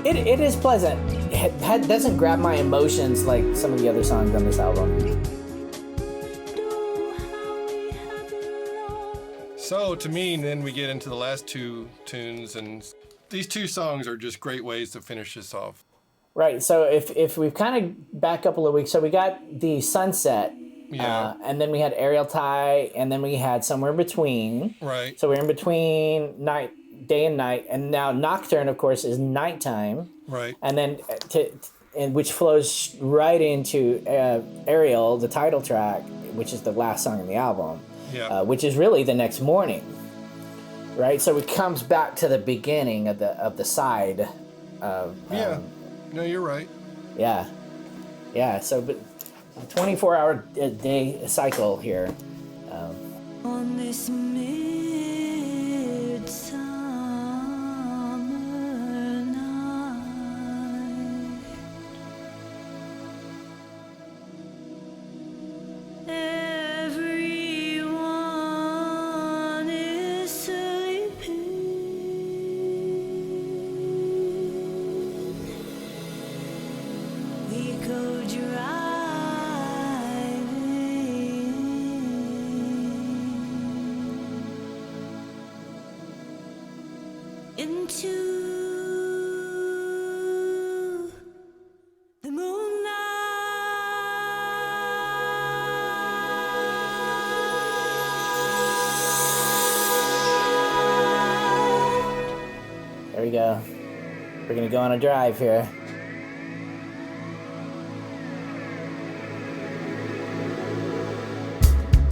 It is pleasant. It doesn't grab my emotions like some of the other songs on this album. So to me, then we get into the last two tunes, and these two songs are just great ways to finish this off. Right. So if we've kind of back up a little week, so we got the Sunset, and then we had Aerial Tie, and then we had Somewhere in Between. Right. So we're in between day and night, and now Nocturne, of course, is nighttime. Right. And then which flows right into Aerial, the title track, which is the last song in the album. Yeah. Which is really the next morning, right? So it comes back to the beginning of the side. No, you're right. Yeah. So, but 24-hour day cycle here. On this midsummer night. We're gonna go on a drive here.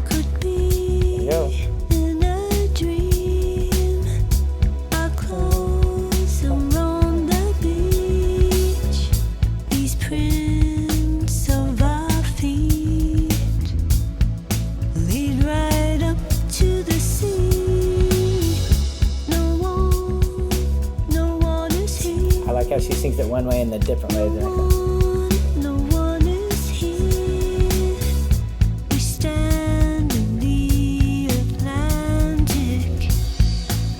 Could be Go. in a dream. Our clothes around the beach. These prints of our feet lead right up to the sea. No one is here. I like how she sings it one way and a different way. No one is here. We stand in the Atlantic,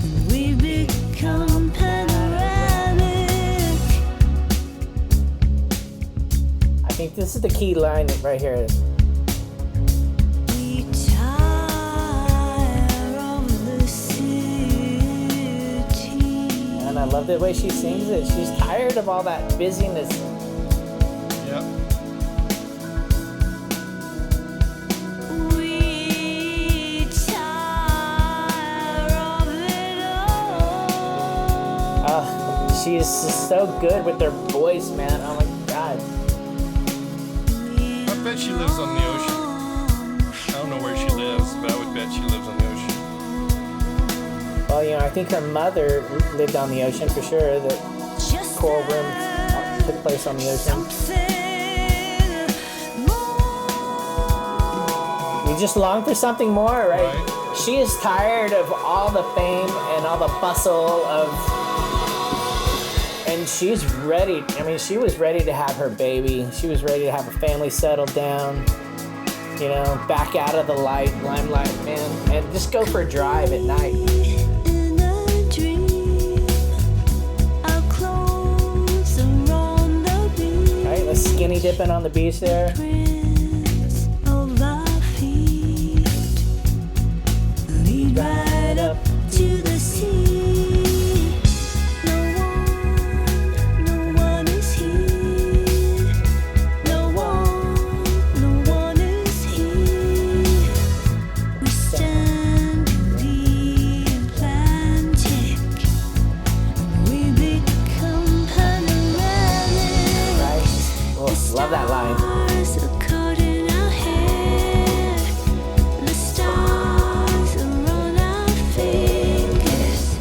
and we become panoramic. I think this is the key line right here. We tire of the city. And I love the way she sings it. She's tired of all that busyness. Yep. We tire of it all. She is just so good with her voice, man. Oh my God. I bet she lives on the ocean. I don't know where she lives, but I would bet she lives on the ocean. Well, you know, I think her mother lived on the ocean for sure. The Coral Room took place on the ocean. We just long for something more, right? Right. She is tired of all the fame and all the bustle of, and she's ready. I mean, she was ready to have her baby. She was ready to have her family settled down, you know, back out of the limelight, man, and just go for a drive at night. In a dream, our clothes around the beach. Right, let's skinny dipping on the beach there. Prints of our feet lead right up to the sea. No one is here. No one is here. We stand in the Atlantic. We become panoramic. Right? Oh, love that line. Stars are caught in our hair. The stars are on our fingers.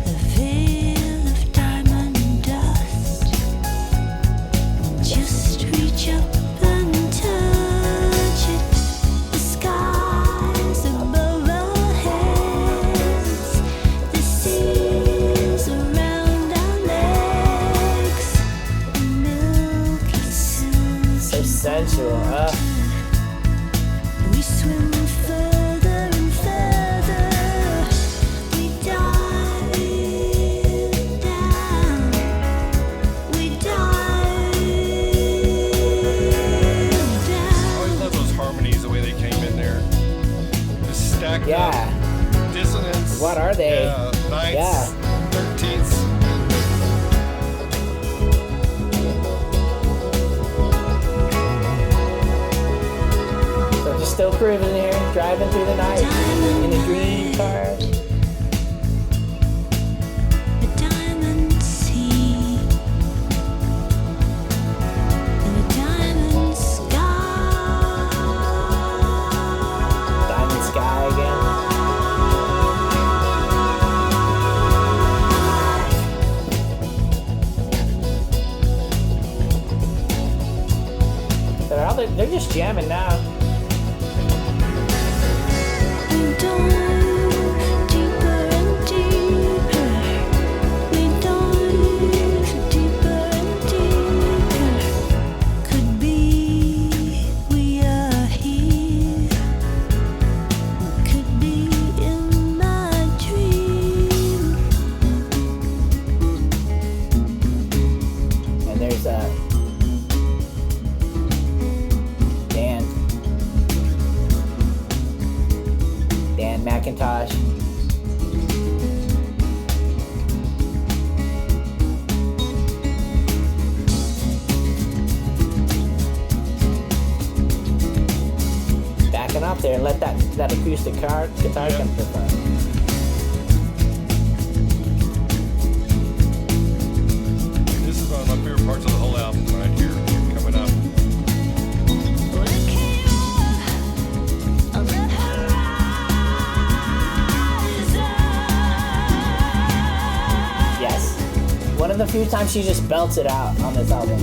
A veil of diamond dust. Just reach up and touch it. The skies above our heads. The seas around our legs. The milky So sensual. we swim further and further. We dive down. We dive I always down. love those harmonies, the way they came in there. Just stacked Yeah. up. Dissonance. What are they? Yeah. Ninths. Yeah. 13ths. So just still cruising here, driving through the night in a green car. A diamond sea and a diamond sky. Diamond sky again. They're just jamming now. We dive deeper and deeper. We dive deeper and deeper. Could be we are here. Could be in my dream. And there's Dan McIntosh. Backing up there and let that acoustic guitar come to the front. a few times she just belts it out on this album.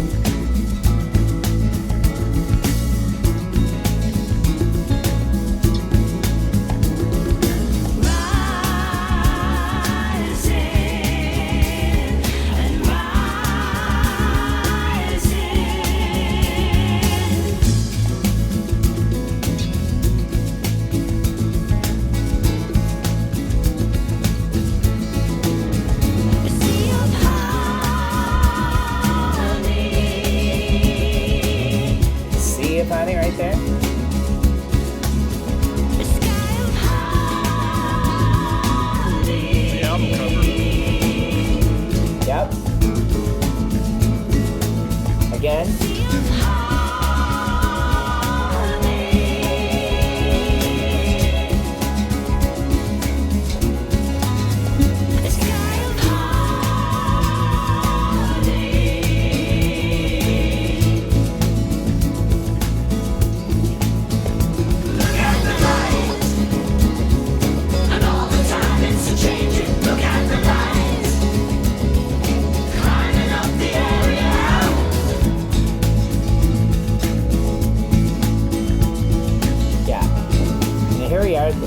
Right there. The album cover. Yep. Again.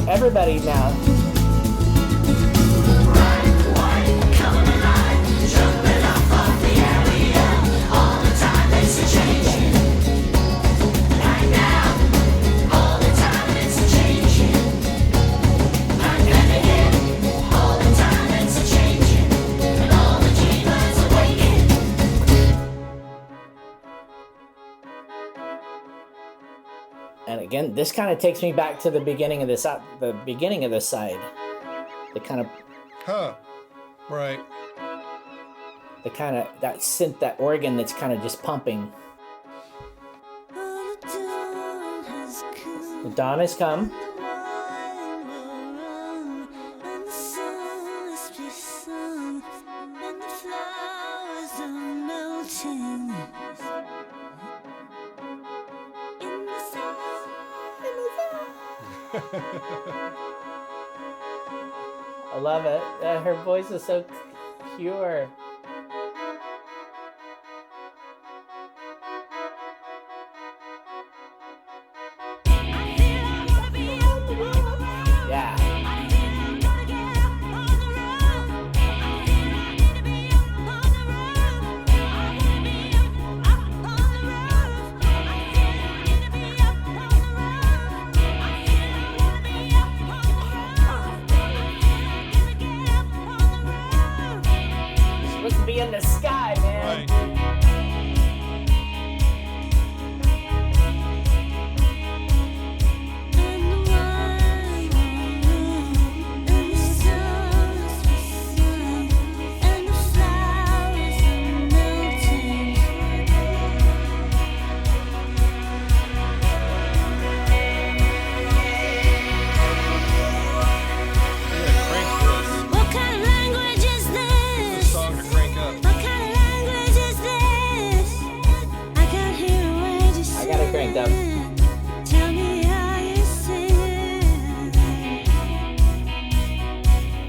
Everybody now. And again, this kind of takes me back to the beginning of this, the beginning of this side. The kind of, right. The kind of that synth, that organ that's kind of just pumping. The dawn has come. I love it. Her voice is so pure. In the sky, man. Right.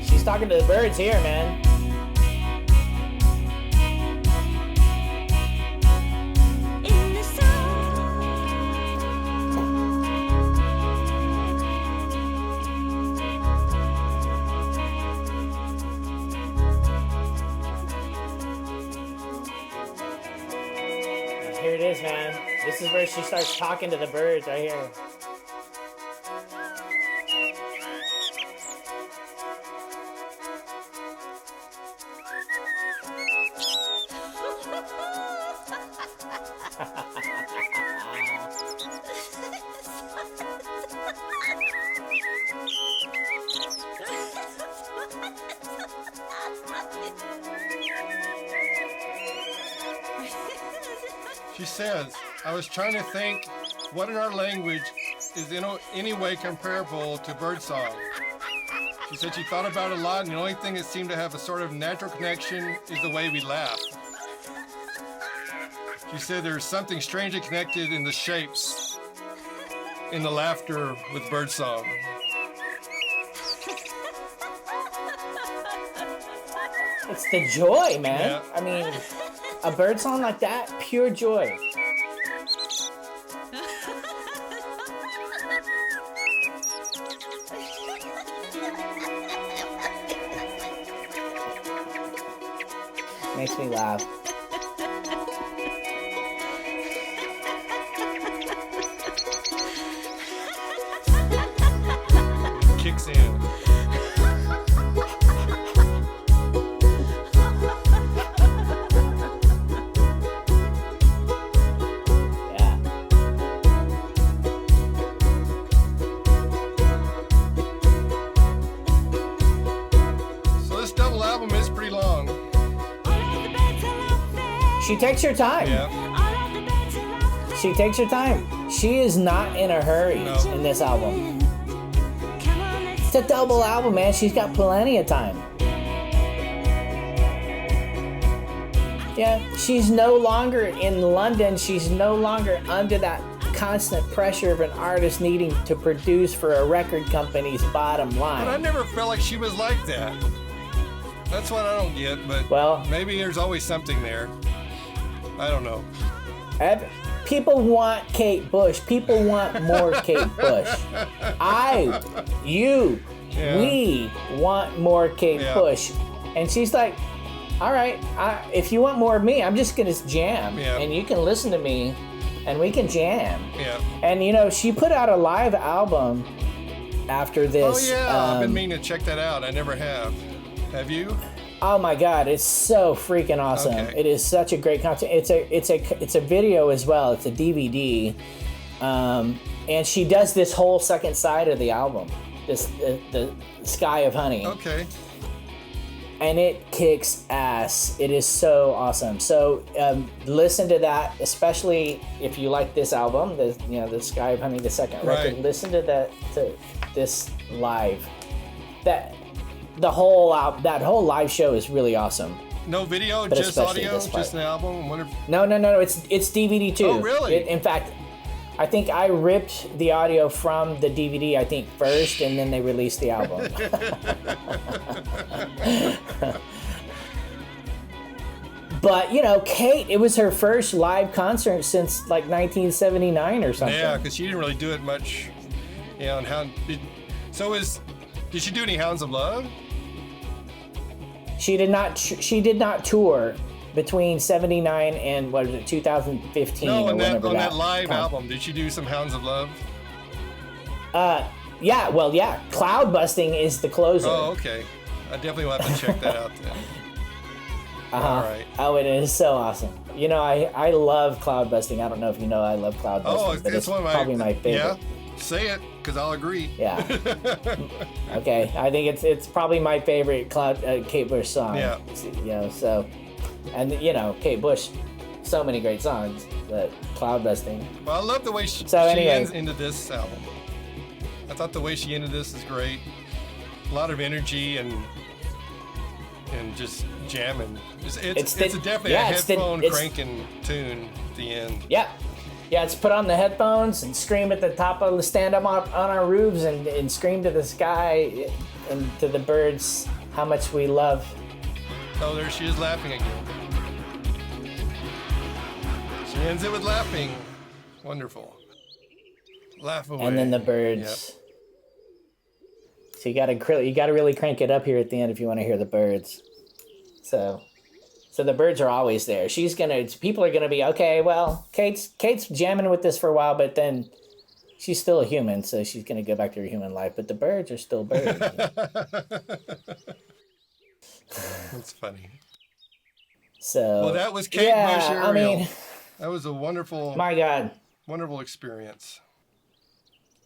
She's talking to the birds here, man. Here it is, man. This is where she starts talking to the birds right here. She says, I was trying to think what in our language is in any way comparable to birdsong. She said she thought about it a lot, and the only thing that seemed to have a sort of natural connection is the way we laugh. She said there's something strangely connected in the shapes, in the laughter with birdsong. It's the joy, man. Yeah. I mean, a bird song like that, pure joy. Makes me laugh. Kicks in. Yeah. So this double album is pretty long. She takes her time. Yeah. She takes her time. She is not in a hurry No. in this album. It's a double album, man. She's got plenty of time. Yeah, she's no longer in London. She's no longer under that constant pressure of an artist needing to produce for a record company's bottom line. But I never felt like she was like that. That's what I don't get, but Well, maybe there's always something there. I don't know. people want Kate Bush. People want more Kate Bush. We want more Kate Bush. And she's like, all right, if you want more of me, I'm just going to jam. Yeah. And you can listen to me, and we can jam. Yeah. And, you know, she put out a live album after this. Oh, yeah. I've been meaning to check that out. I never have. Have you? Oh my God, it's so freaking awesome! Okay. It is such a great content. It's a video as well. It's a DVD, and she does this whole second side of the album, the Sky of Honey. Okay. And it kicks ass. It is so awesome. So listen to that, especially if you like this album, the Sky of Honey, the second record. Right. Listen to this live. That whole live show is really awesome. No video, But just especially audio, this part. just an album. I wonder if... No, it's DVD too. Oh, really? In fact, I think I ripped the audio from the DVD, I think, first, and then they released the album. But, you know, Kate, it was her first live concert since, like, 1979 or something. Yeah, because she didn't really do it much. Yeah, and did she do any Hounds of Love? She did not tour between 79 and, 2015 No, or on whenever that live album, did she do some Hounds of Love? Yeah. Cloud Busting is the closer. Oh, okay. I definitely will have to check that out then. All right. Oh, it is so awesome. You know, I love Cloud Busting. I don't know if you know I love Cloud Busting, but it's one of my, probably my favorite. Yeah, say it, because I'll agree. Yeah. Okay, I think it's probably my favorite Kate Bush song. Yeah. You know, so, and you know, Kate Bush, so many great songs, but Cloud Busting. Well, I love the way she ends into this album. I thought the way she ended this is great. A lot of energy and just jamming. It's definitely a headphone cranking tune at the end. Yeah. Yeah, it's put on the headphones and scream at the top of the stand up on our roofs and scream to the sky and to the birds how much we love. Oh, there she is laughing again. She ends it with laughing. Wonderful. Laugh away. And then the birds. Yep. So you gotta really crank it up here at the end if you want to hear the birds. So the birds are always there. People are gonna be, okay, well, Kate's jamming with this for a while, but then she's still a human, so she's gonna go back to her human life. But the birds are still birds. That's funny. So well, that was Kate Bush Ariel. I mean, that was a wonderful, my God, wonderful experience.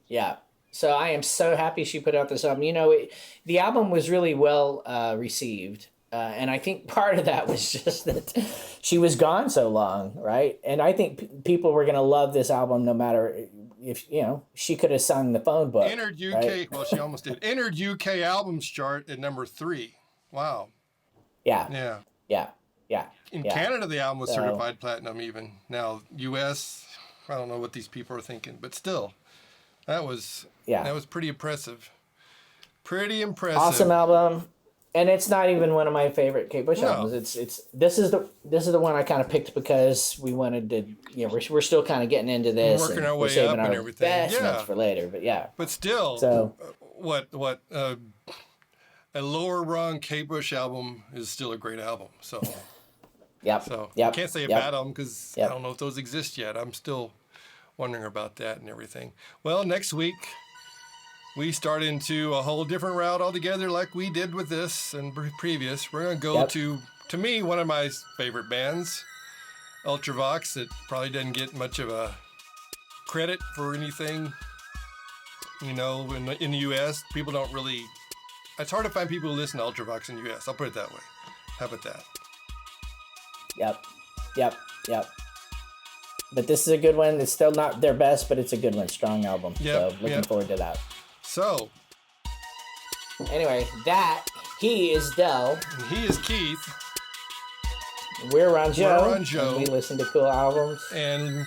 Yeah. So I am so happy she put out this album. You know, the album was really well received. And I think part of that was just that she was gone so long, right? And I think people were going to love this album no matter if, you know, she could have sung the phone book. Entered UK, right? Well, she almost did. Entered UK albums chart at number 3. Wow. Yeah. In Canada, the album was certified platinum even. Now, US, I don't know what these people are thinking, but still, that was pretty impressive. Pretty impressive. Awesome album. And it's not even one of my favorite Kate Bush albums. This is the one I kind of picked because we wanted to, we're still kind of getting into this, working our we're way saving up and our everything. best notes for later. But yeah. But still, so a lower rung Kate Bush album is still a great album. So. Yep. So I can't say a bad album because I don't know if those exist yet. I'm still wondering about that and everything. Well, next week we start into a whole different route altogether, like we did with this and previous. We're gonna go to me, one of my favorite bands, Ultravox. That probably doesn't get much of a credit for anything. In the U.S., people don't really. It's hard to find people who listen to Ultravox in the U.S. I'll put it that way. How about that? Yep. But this is a good one. It's still not their best, but it's a good one. Strong album. So looking forward to that. So. Anyway, he is Del. And he is Keith. We're Renjeaux. And we listen to cool albums. And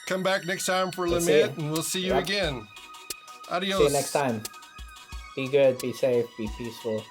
come back next time for Lament, and we'll see you again. Adios. See you next time. Be good, be safe, be peaceful.